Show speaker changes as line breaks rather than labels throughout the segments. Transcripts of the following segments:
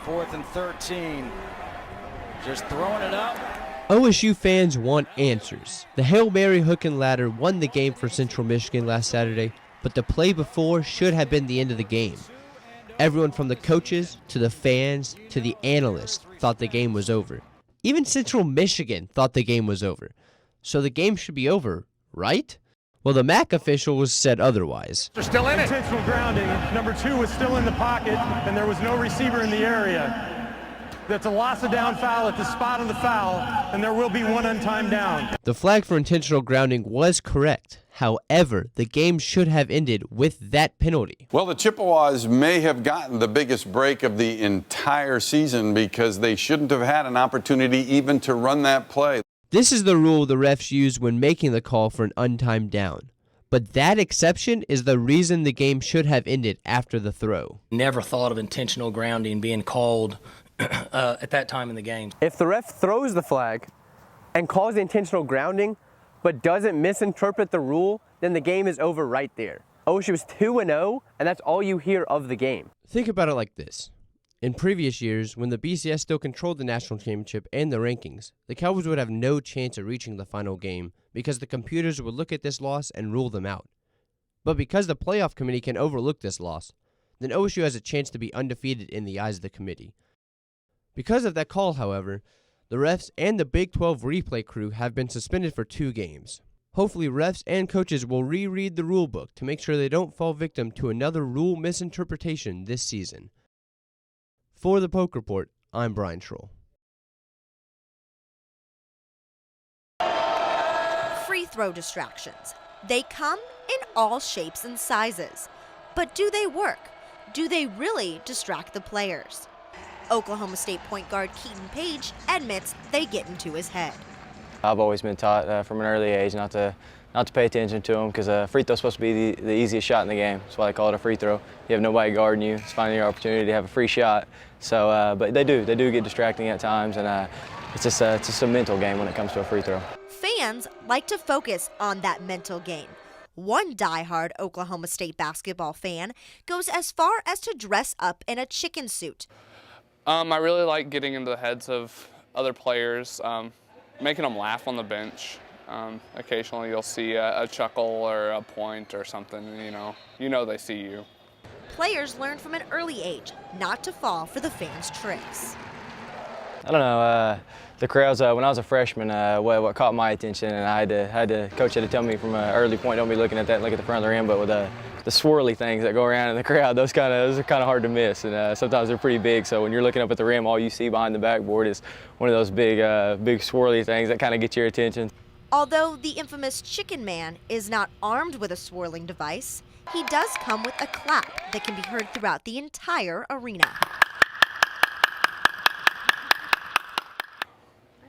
4th and 13. Just throwing it up.
OSU fans want answers. The Hail Mary hook and ladder won the game for Central Michigan last Saturday, but the play before should have been the end of the game. Everyone from the coaches to the fans to the analysts thought the game was over. Even Central Michigan thought the game was over. So the game should be over, right? Well, the MAC official said otherwise.
They're still in it.
Intentional grounding. Number 2 was still in the pocket, and there was no receiver in the area. That's a loss of down foul at the spot of the foul, and there will be one untimed down.
The flag for intentional grounding was correct. However, the game should have ended with that penalty.
Well, the Chippewas may have gotten the biggest break of the entire season because they shouldn't have had an opportunity even to run that play.
This is the rule the refs use when making the call for an untimed down. But that exception is the reason the game should have ended after the throw.
Never thought of intentional grounding being called at that time in the game.
If the ref throws the flag and calls the intentional grounding but doesn't misinterpret the rule, then the game is over right there. OSU was 2-0, and that's all you hear of the game.
Think about it like this. In previous years, when the BCS still controlled the national championship and the rankings, the Cowboys would have no chance of reaching the final game because the computers would look at this loss and rule them out. But because the playoff committee can overlook this loss, then OSU has a chance to be undefeated in the eyes of the committee. Because of that call, however, the refs and the Big 12 replay crew have been suspended for 2 games. Hopefully, refs and coaches will reread the rule book to make sure they don't fall victim to another rule misinterpretation this season. For the Poke Report, I'm Brian Schroll.
Free throw distractions. They come in all shapes and sizes. But do they work? Do they really distract the players? Oklahoma State point guard Keaton Page admits they get into his head.
I've always been taught from an early age not to pay attention to them because a free throw is supposed to be the easiest shot in the game. That's why they call it a free throw. You have nobody guarding you. It's finally your opportunity to have a free shot. So, but they do get distracting at times, and it's just a mental game when it comes to a free throw.
Fans like to focus on that mental game. One diehard Oklahoma State basketball fan goes as far as to dress up in a chicken suit.
I really like getting into the heads of other players, making them laugh on the bench. Occasionally you'll see a chuckle or a point or something, you know they see you.
Players learn from an early age not to fall for the fans' tricks.
I don't know. The crowds, when I was a freshman, what caught my attention, and I had to coach had to tell me from an early point, don't be looking at that and look at the front of the rim, but with the swirly things that go around in the crowd, those are kind of hard to miss, and sometimes they're pretty big. So when you're looking up at the rim, all you see behind the backboard is one of those big swirly things that kind of get your attention.
Although the infamous Chicken Man is not armed with a swirling device, he does come with a clap that can be heard throughout the entire arena.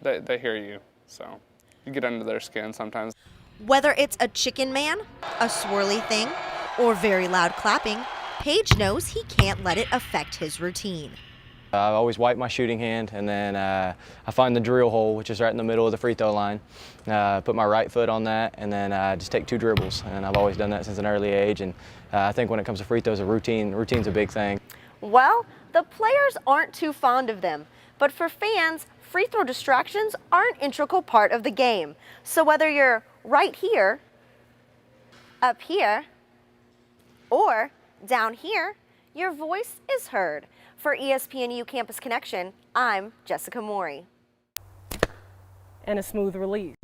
They hear you, so you get under their skin sometimes.
Whether it's a Chicken Man, a swirly thing, or very loud clapping, Page knows he can't let it affect his routine.
I always wipe my shooting hand, and then I find the drill hole, which is right in the middle of the free throw line. Put my right foot on that, and then just take 2 dribbles. And I've always done that since an early age. And I think when it comes to free throws, routine's a big thing.
Well, the players aren't too fond of them, but for fans, free throw distractions are an integral part of the game. So whether you're right here, up here, or down here, your voice is heard. For ESPNU Campus Connection, I'm Jessica Maury.
And a smooth release.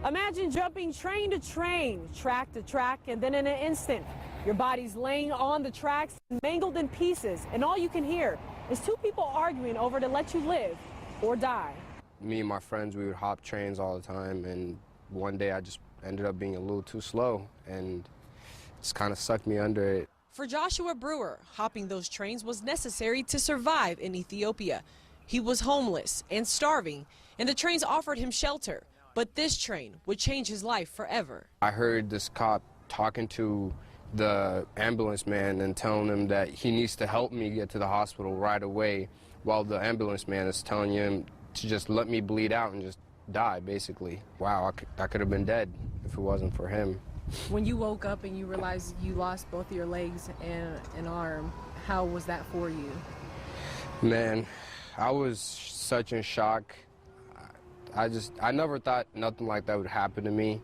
Imagine jumping train to train, track to track, and then in an instant, your body's laying on the tracks, mangled in pieces, and all you can hear is 2 people arguing over to let you live or die.
Me and my friends, we would hop trains all the time, and one day I just ended up being a little too slow, and just kind of sucked me under it.
For Joshua Brewer, hopping those trains was necessary to survive in Ethiopia. He was homeless and starving, and the trains offered him shelter. But this train would change his life forever.
I heard this cop talking to the ambulance man and telling him that he needs to help me get to the hospital right away, while the ambulance man is telling him to just let me bleed out and just die, basically. Wow, I could have been dead if it wasn't for him.
When you woke up and you realized you lost both of your legs and an arm, how was that for you?
Man, I was such in shock. I never thought nothing like that would happen to me.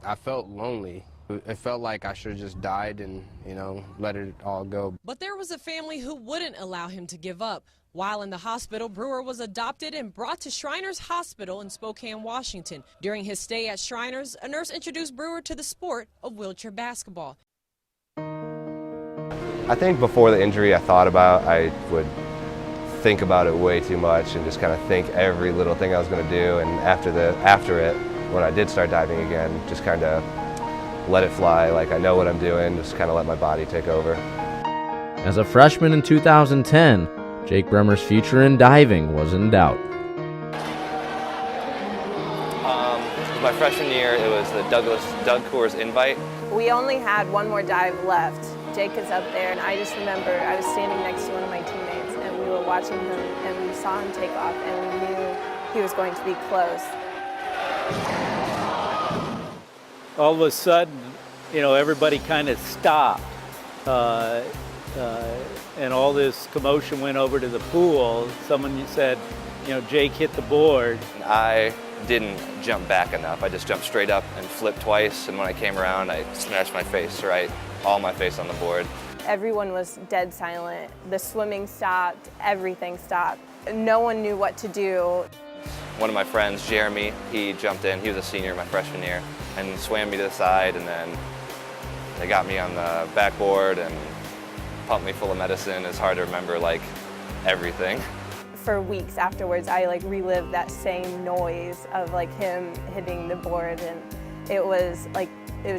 I felt lonely. It felt like I should have just died and, you know, let it all go.
But there was a family who wouldn't allow him to give up. While in the hospital, Brewer was adopted and brought to Shriners Hospital in Spokane, Washington. During his stay at Shriners, a nurse introduced Brewer to the sport of wheelchair basketball.
I think before the injury I would think about it way too much and just kind of think every little thing I was going to do, and after it, when I did start diving again, just kind of let it fly, like I know what I'm doing, just kind of let my body take over.
As a freshman in 2010, Jake Bremer's future in diving was in doubt.
My freshman year, it was the Doug Coors Invite.
We only had one more dive left. Jake is up there, and I just remember I was standing next to one of my teammates, and we were watching him, and we saw him take off, and we knew he was going to be close.
All of a sudden, you know, everybody kind of stopped, and all this commotion went over to the pool. Someone said, you know, Jake hit the board.
I didn't jump back enough. I just jumped straight up and flipped twice, and when I came around, I smashed my face, right? All my face on the board.
Everyone was dead silent. The swimming stopped, everything stopped. No one knew what to do.
One of my friends, Jeremy, he jumped in. He was a senior my freshman year and swam me to the side, and then they got me on the backboard and pumped me full of medicine. It's hard to remember like everything.
For weeks afterwards, I like relived that same noise of like him hitting the board, and it was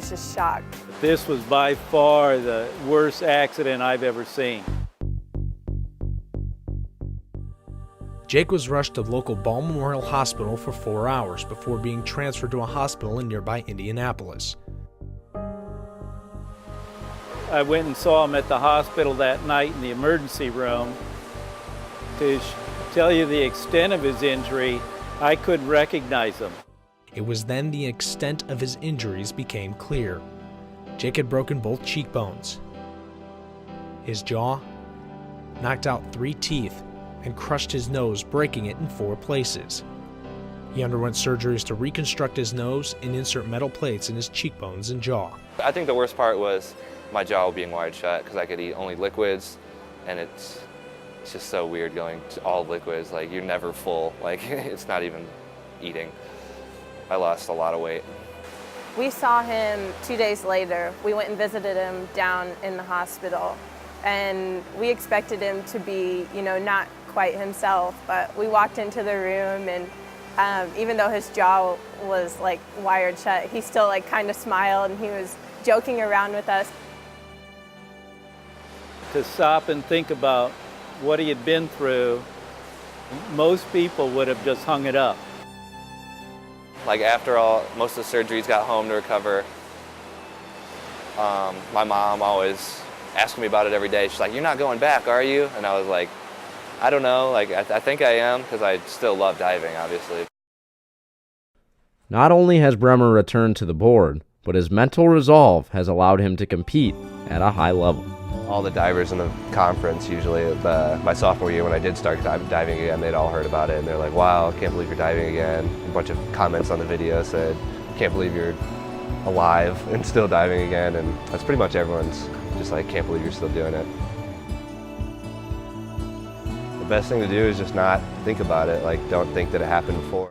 just shock.
This was by far the worst accident I've ever seen.
Jake was rushed to the local Ball Memorial Hospital for 4 hours before being transferred to a hospital in nearby Indianapolis.
I went and saw him at the hospital that night in the emergency room. To tell you the extent of his injury, I couldn't recognize him.
It was then the extent of his injuries became clear. Jake had broken both cheekbones, his jaw, knocked out 3 teeth, and crushed his nose, breaking it in 4 places. He underwent surgeries to reconstruct his nose and insert metal plates in his cheekbones and jaw.
I think the worst part was my jaw being wired shut because I could eat only liquids, and it's just so weird going to all liquids. Like, you're never full. Like, it's not even eating. I lost a lot of weight.
We saw him 2 days later. We went and visited him down in the hospital, and we expected him to be, you know, not quite himself, but we walked into the room, and even though his jaw was like wired shut, he still like kind of smiled, and he was joking around with us.
To stop and think about what he had been through, most people would have just hung it up.
Like, after most of the surgeries, got home to recover. My mom always asking me about it every day. She's like, "You're not going back, are you?" And I was like, I don't know, like I think I am, because I still love diving, obviously.
Not only has Bremer returned to the board, but his mental resolve has allowed him to compete at a high level.
All the divers in the conference, usually my sophomore year when I did start diving again, they'd all heard about it, and they're like, "Wow, I can't believe you're diving again." A bunch of comments on the video said, "Can't believe you're alive and still diving again," and that's pretty much everyone's just like, "Can't believe you're still doing it." The best thing to do is just not think about it. Like, don't think that it happened before.